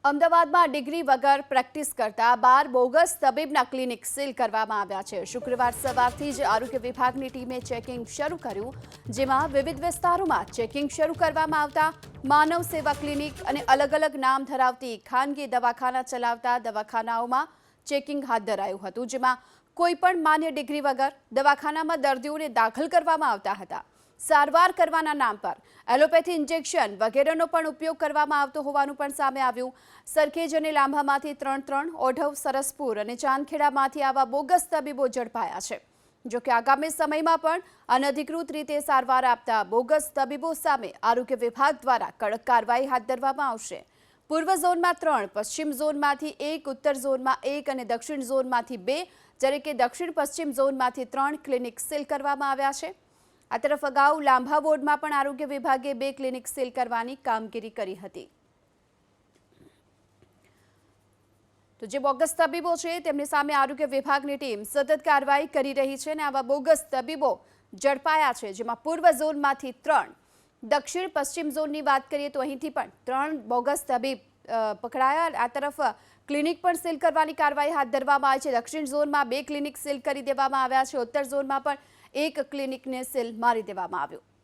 અમદાવાદમાં ડિગ્રી વગર પ્રેક્ટિસ કરતા 12 બોગસ તબીબના ક્લિનિક સીલ કરવામાં આવ્યા છે। શુક્રવાર સવારથી જ આરોગ્ય વિભાગની ટીમે ચેકિંગ શરૂ કર્યું, જેમાં વિવિધ વિસ્તારોમાં ચેકિંગ શરૂ કરવામાં આવતા માનવ સેવા ક્લિનિક અને અલગ-અલગ નામ ધરાવતી ખાનગી દવાખાના ચલાવતા દવાખાનાઓમાં ચેકિંગ હાથ ધરાયું હતું, જેમાં કોઈપણ માન્ય ડિગ્રી વગર દવાખાનામાં દર્દીઓને દાખલ કરવામાં આવતા હતા। સારવાર કરવાના નામ પર એલોપેથી ઇન્જેક્શન વગેરેનો પણ ઉપયોગ કરવામાં આવતો હોવાનું પણ સામે આવ્યું। સરખેજ અને લાંભામાંથી 3, ઓઢવ, સરસપુર અને ચાંદખેડામાંથી આવા બોગસ તબીબો ઝડપાયા છે। જો કે આગામી સમયમાં પણ અનધિકૃત રીતે સારવાર આપતા બોગસ તબીબો સામે આરોગ્ય વિભાગ દ્વારા કડક કાર્યવાહી હાથ ધરવામાં આવશે। પૂર્વ ઝોનમાં 3, પશ્ચિમ ઝોનમાંથી 1, ઉત્તર ઝોનમાં 1 અને દક્ષિણ ઝોનમાંથી 2, જ્યારે કે દક્ષિણ પશ્ચિમ ઝોનમાંથી 3 ક્લિનિક સીલ કરવામાં આવ્યા છે। આ તરફ અગાઉ લાંભા વોર્ડમાં પણ આરોગ્ય વિભાગે 2 ક્લિનિક સીલ કરવાની કામગીરી કરી હતી। તો જે બોગસ તબીબો છે તેમની સામે આરોગ્ય વિભાગની ટીમ સતત કાર્યવાહી કરી રહી છે અને આવા બોગસ તબીબો ઝડપાયા છે, જેમાં પૂર્વ ઝોનમાંથી 3, દક્ષિણ પશ્ચિમ ઝોનની વાત કરીએ તો અહીંથી પણ 3 બોગસ તબીબ પકડાયા। આ તરફ ક્લિનિક પણ સીલ કરવાની કાર્યવાહી હાથ ધરવામાં આવી છે। દક્ષિણ ઝોનમાં 2 ક્લિનિક સીલ કરી દેવામાં આવ્યા છે, ઉત્તર ઝોનમાં પણ 1 ક્લિનિકને સીલ મારી દેવામાં આવ્યું।